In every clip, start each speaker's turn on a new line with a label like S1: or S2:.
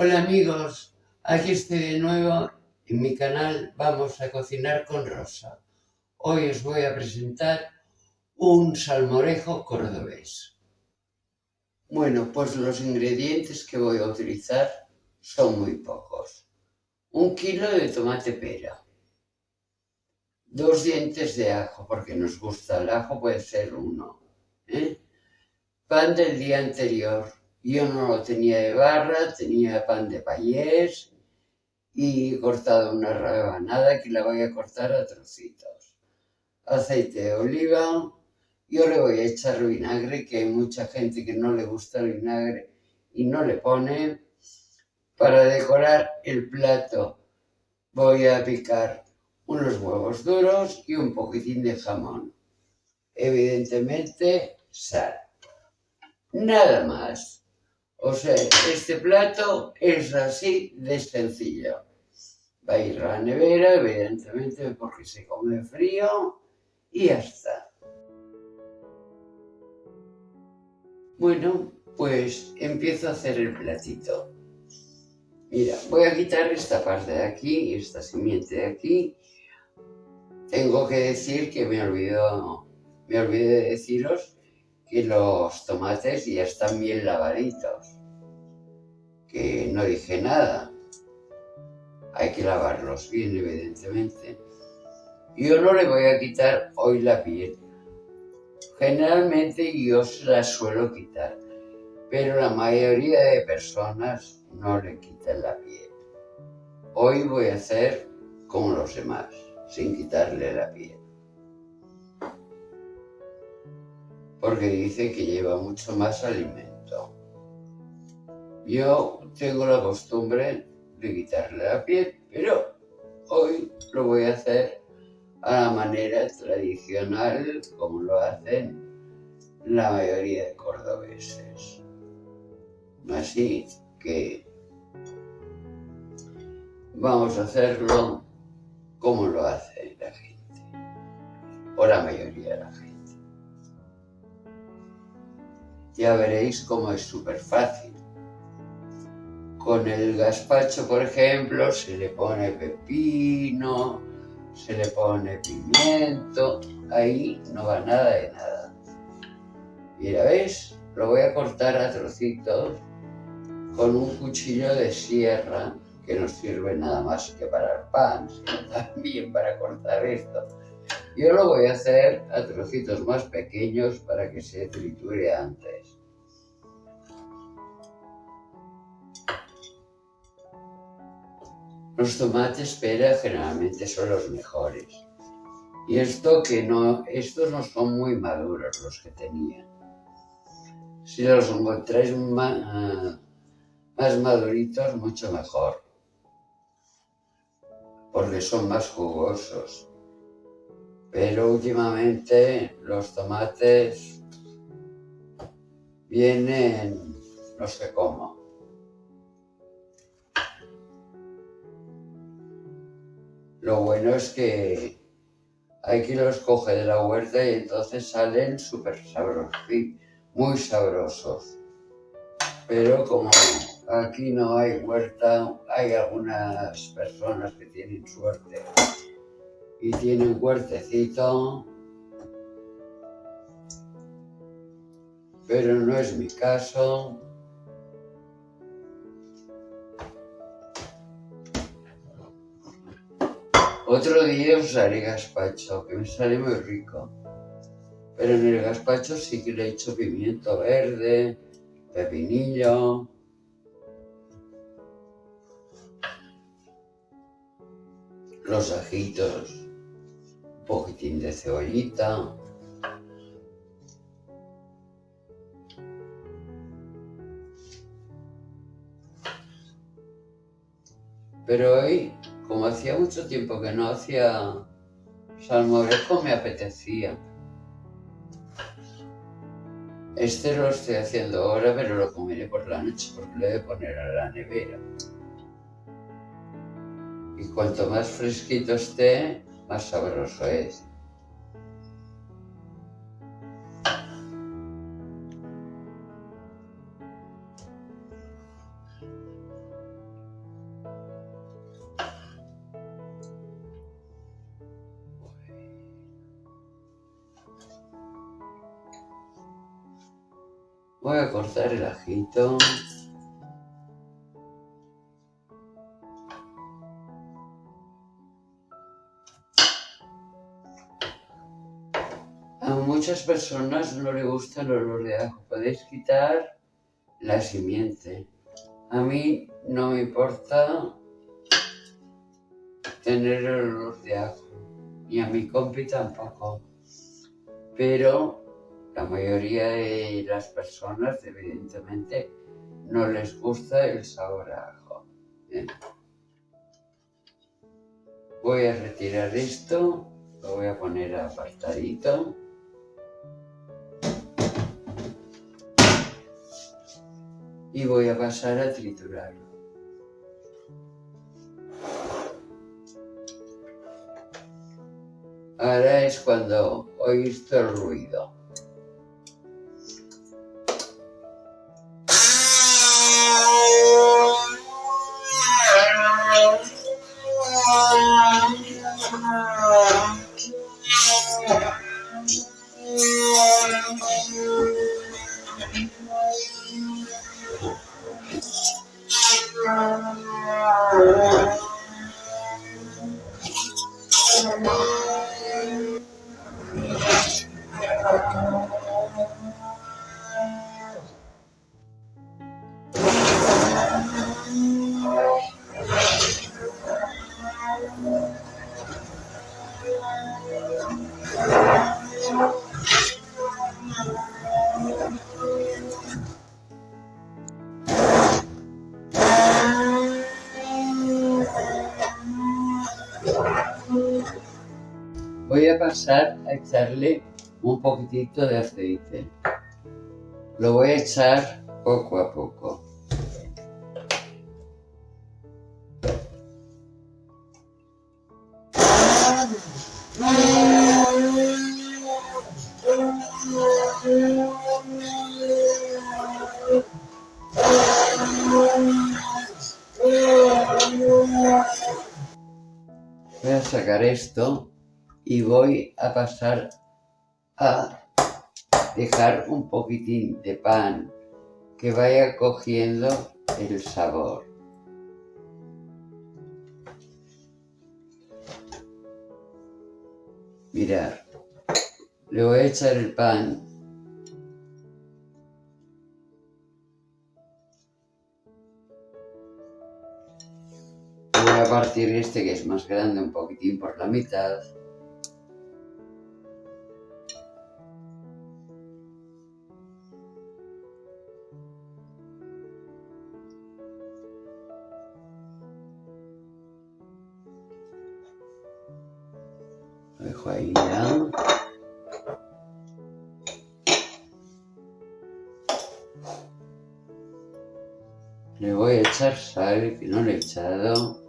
S1: Hola amigos, aquí estoy de nuevo en mi canal Vamos a cocinar con Rosa. Hoy os voy a presentar un salmorejo cordobés. Bueno, pues los ingredientes que voy a utilizar son muy pocos. 1 kilo de tomate pera, 2 dientes de ajo, porque nos gusta el ajo, puede ser uno. Pan del día anterior. Yo no lo tenía de barra, tenía pan de payés y he cortado una rebanada que la voy a cortar a trocitos. Aceite de oliva. Yo le voy a echar vinagre, que hay mucha gente que no le gusta el vinagre y no le pone. Para decorar el plato voy a picar unos huevos duros y un poquitín de jamón. Evidentemente, sal. Nada más. O sea, este plato es así de sencillo. Va a ir a la nevera, evidentemente, porque se come frío y ya está. Bueno, pues empiezo a hacer el platito. Mira, voy a quitar esta parte de aquí y esta simiente de aquí. Tengo que decir que me olvidé de deciros que los tomates ya están bien lavaditos. Que no dije nada. Hay que lavarlos bien, evidentemente. Yo no le voy a quitar hoy la piel. Generalmente yo se la suelo quitar, pero la mayoría de personas no le quitan la piel. Hoy voy a hacer como los demás, sin quitarle la piel. Porque dice que lleva mucho más alimento. Yo tengo la costumbre de quitarle la piel, pero hoy lo voy a hacer a la manera tradicional, como lo hacen la mayoría de cordobeses. Así que vamos a hacerlo como lo hace la gente, o la mayoría de la gente. Ya veréis cómo es súper fácil. Con el gazpacho, por ejemplo, se le pone pepino, se le pone pimiento, ahí no va nada de nada. Mira, ¿ves? Lo voy a cortar a trocitos con un cuchillo de sierra, que no sirve nada más que para el pan, sino también para cortar esto. Yo lo voy a hacer a trocitos más pequeños para que se triture antes. Los tomates pera generalmente son los mejores. Y estos no son muy maduros los que tenía. Si los encontráis más maduritos, mucho mejor, porque son más jugosos. Pero últimamente los tomates vienen no sé cómo. Lo bueno es que hay quien los coge de la huerta y entonces salen súper sabrosos, muy sabrosos. Pero como aquí no hay huerta, hay algunas personas que tienen suerte y tienen huertecito, pero no es mi caso. Otro día os haré gazpacho, que me sale muy rico. Pero en el gazpacho sí que le echo pimiento verde, pepinillo. Los ajitos, un poquitín de cebollita. Pero hoy, como hacía mucho tiempo que no hacía salmorejo, me apetecía. Este lo estoy haciendo ahora, pero lo comeré por la noche porque lo he de poner a la nevera. Y cuanto más fresquito esté, más sabroso es. Voy a cortar el ajito. A muchas personas no les gusta el olor de ajo. Podéis quitar la simiente. A mí no me importa tener el olor de ajo. Y a mi compi tampoco. Pero la mayoría de las personas, evidentemente, no les gusta el sabor a ajo. Bien. Voy a retirar esto, lo voy a poner apartadito. Y voy a pasar a triturarlo. Ahora es cuando oís todo el ruido. Voy a pasar a echarle un poquitito de aceite. Lo voy a echar poco a poco. Voy a sacar esto y voy a pasar a dejar un poquitín de pan que vaya cogiendo el sabor. Mirad, le voy a echar el pan. Voy a partir este que es más grande un poquitín por la mitad. Lo dejo ahí ya. Le voy a echar sal, que no le he echado.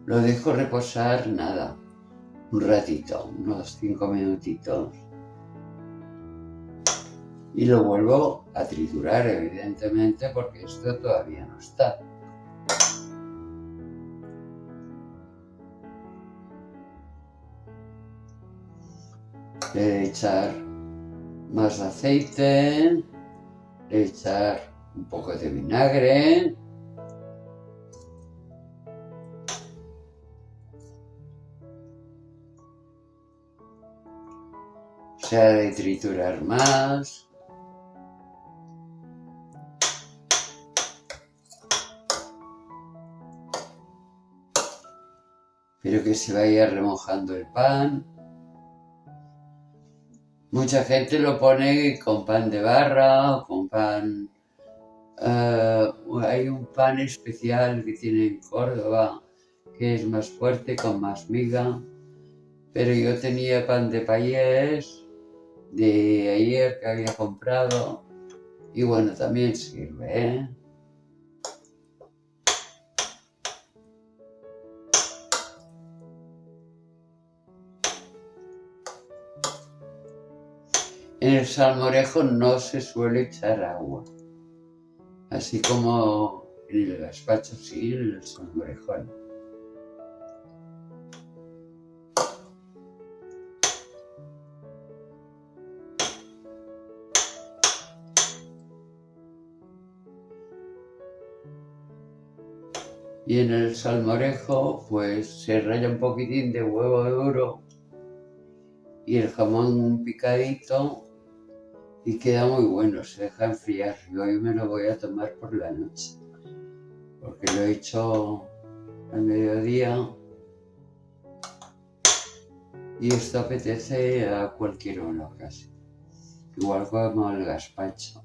S1: Lo dejo reposar nada, un ratito, unos 5 minutitos. Y lo vuelvo a triturar, evidentemente, porque esto todavía no está. Le voy a echar más aceite, le voy a echar un poco de vinagre. Se ha de triturar más. Pero que se vaya remojando el pan. Mucha gente lo pone con pan de barra o con pan... hay un pan especial que tiene en Córdoba que es más fuerte, con más miga. Pero yo tenía pan de payés de ayer que había comprado y bueno, también sirve, ¿eh? En el salmorejo no se suele echar agua, así como en el gazpacho sí, en el salmorejo no. Y en el salmorejo pues se raya un poquitín de huevo duro y el jamón picadito y queda muy bueno, se deja enfriar. Yo hoy me lo voy a tomar por la noche porque lo he hecho al mediodía y esto apetece a cualquier hora casi, igual como el gazpacho.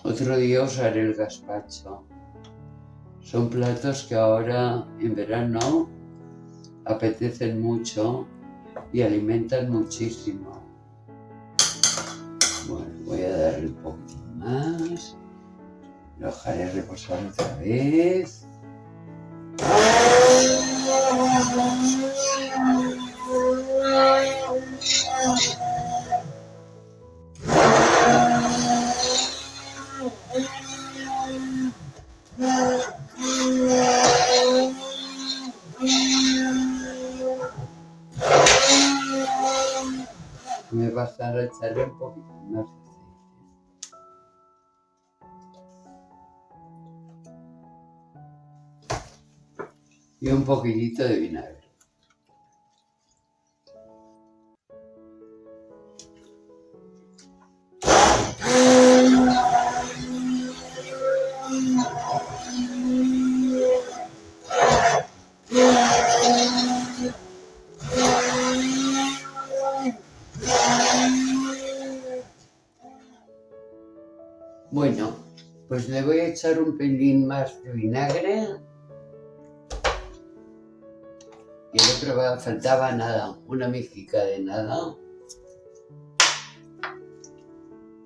S1: Otro día os haré el gazpacho. Son platos que ahora en verano apetecen mucho y alimentan muchísimo. Bueno, voy a darle un poquito más. Lo dejaré reposar otra vez. Me bastará echarle un poquito más de aceite. Y un poquitito de vinagre. Bueno, pues le voy a echar un pelín más de vinagre. Y el otro faltaba nada, una mijica de nada.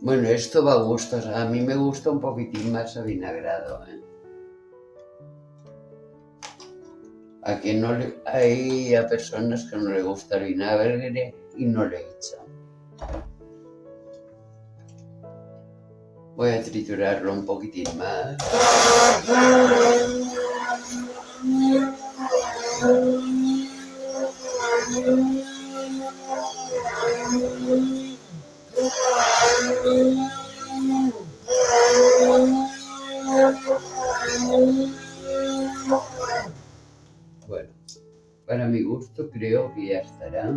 S1: Bueno, esto va a gusto, o sea, a mí me gusta un poquitín más avinagrado, ¿eh? A que no le, hay a personas que no le gusta el vinagre y no le echan. Voy a triturarlo un poquitín más. Bueno, para mi gusto creo que ya estará.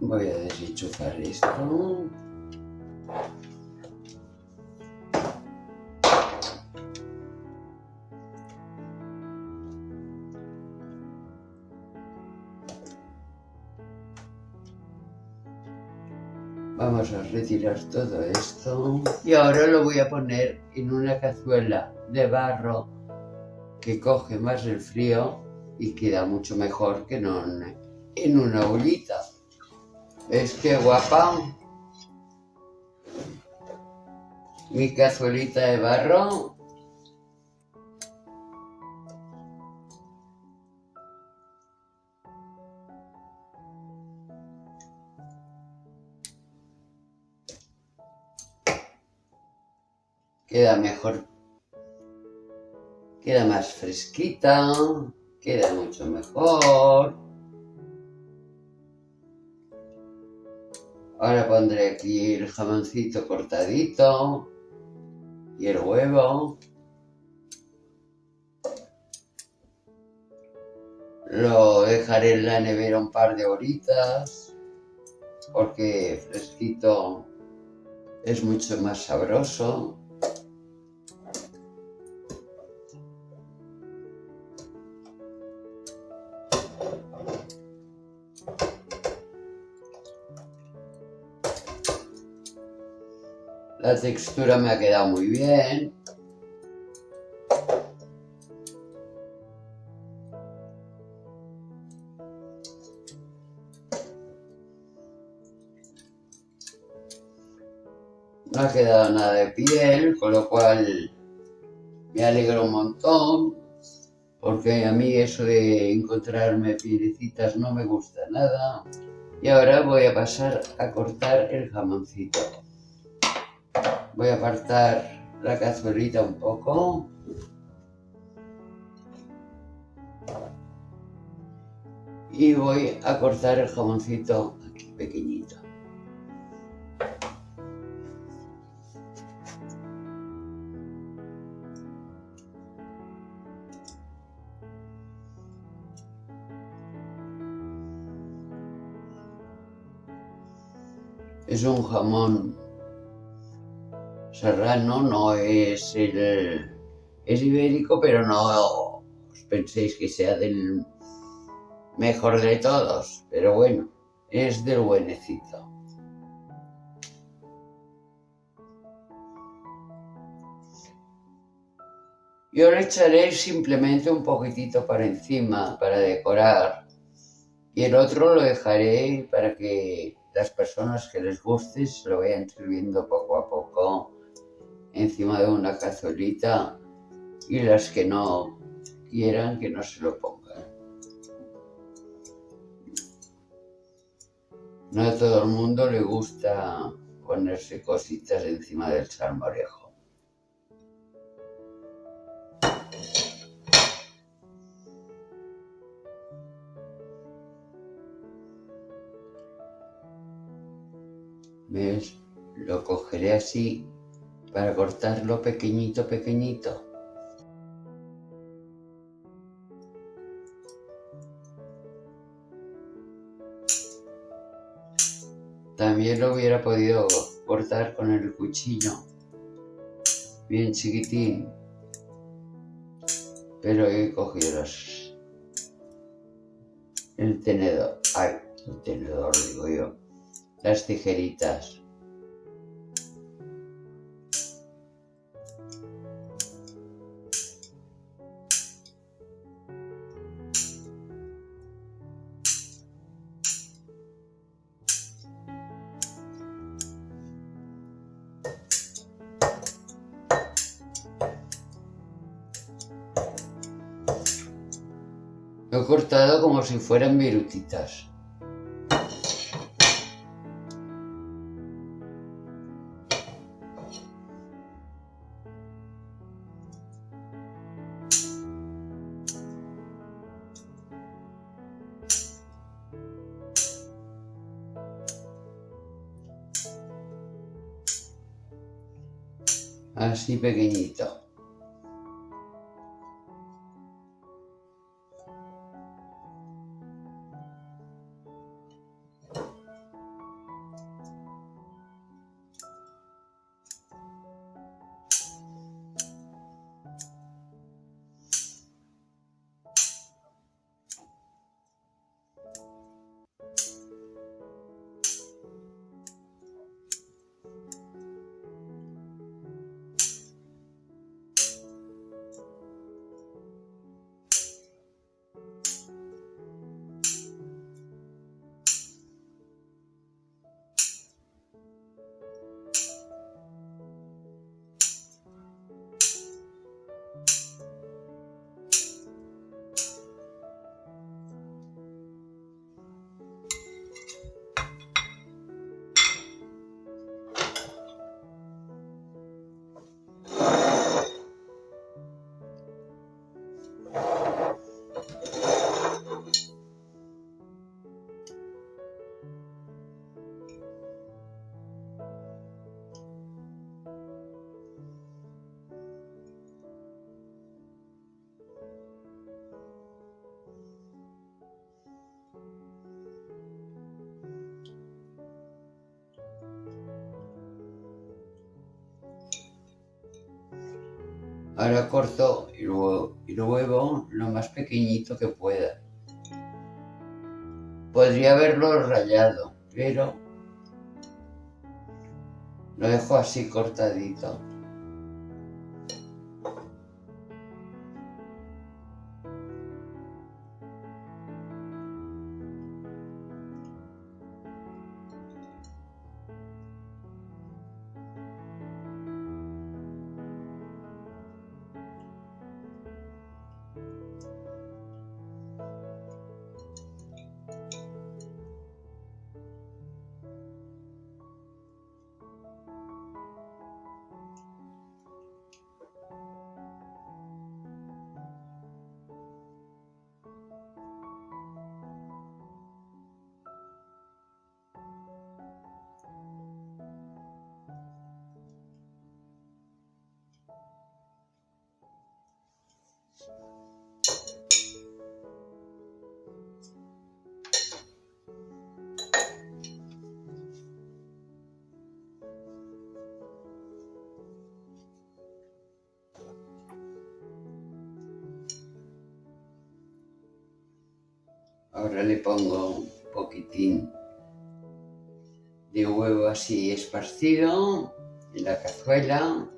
S1: Voy a desenchufar esto. Vamos a retirar todo esto. Y ahora lo voy a poner en una cazuela de barro que coge más el frío y queda mucho mejor que no en una ollita. ¿Ves qué guapa? Mi cazuelita de barro. Queda mejor, queda más fresquita, queda mucho mejor. Ahora pondré aquí el jamoncito cortadito y el huevo. Lo dejaré en la nevera un par de horitas porque fresquito es mucho más sabroso. La textura me ha quedado muy bien. No ha quedado nada de piel, con lo cual me alegro un montón. porque a mí eso de encontrarme piedecitas no me gusta nada. Y ahora voy a pasar a cortar el jamoncito. Voy a apartar la cazuelita un poco. Y voy a cortar el jamoncito aquí pequeñito. Es un jamón serrano, no es es ibérico, pero no os penséis que sea del mejor de todos, pero bueno, es del buenecito. Yo le echaré simplemente un poquitito para encima, para decorar, y el otro lo dejaré para que las personas que les guste se lo vayan sirviendo poco a poco encima de una cazuelita, y las que no quieran que no se lo pongan. No a todo el mundo le gusta ponerse cositas encima del salmorejo. ¿Ves? Lo cogeré así para cortarlo pequeñito, pequeñito. También lo hubiera podido cortar con el cuchillo, bien chiquitín, pero he cogido el tenedor, el tenedor digo yo, las tijeritas. Lo he cortado como si fueran virutitas. Así pequeñito. Ahora corto el huevo lo más pequeñito que pueda. Podría haberlo rallado, pero lo dejo así cortadito. Ahora le pongo un poquitín de huevo así esparcido en la cazuela.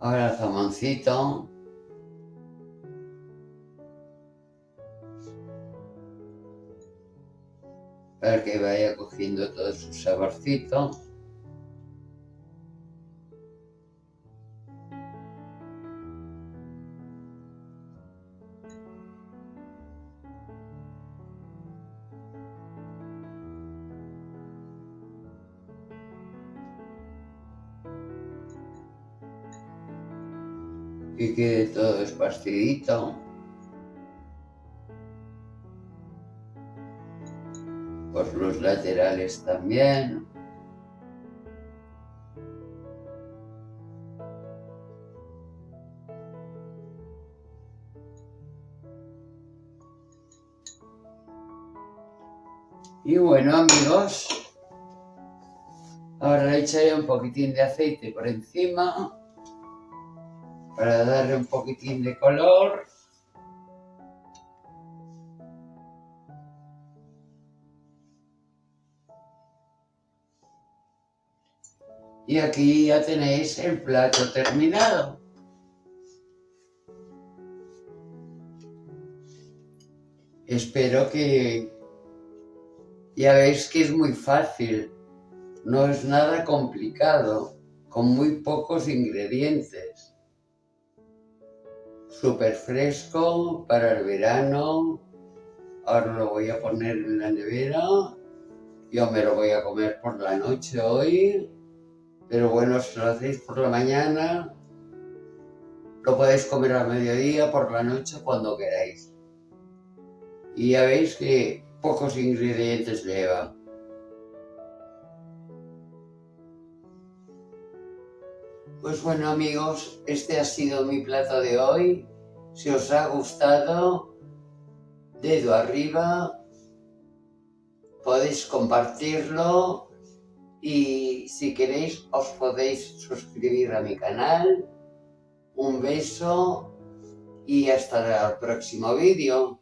S1: Ahora el jamoncito. Para que vaya cogiendo todo su saborcito. Que quede todo esparcidito. Por los laterales también. Y bueno, amigos, ahora le echaré un poquitín de aceite por encima para darle un poquitín de color. Y aquí ya tenéis el plato terminado. Espero que ya veis que es muy fácil, no es nada complicado, con muy pocos ingredientes. Súper fresco para el verano. Ahora lo voy a poner en la nevera. Yo me lo voy a comer por la noche hoy. Pero bueno, si lo hacéis por la mañana, lo podéis comer al mediodía, por la noche, cuando queráis. Y ya veis que pocos ingredientes lleva. Pues bueno, amigos, este ha sido mi plato de hoy. Si os ha gustado, dedo arriba, podéis compartirlo y si queréis os podéis suscribir a mi canal. Un beso y hasta el próximo vídeo.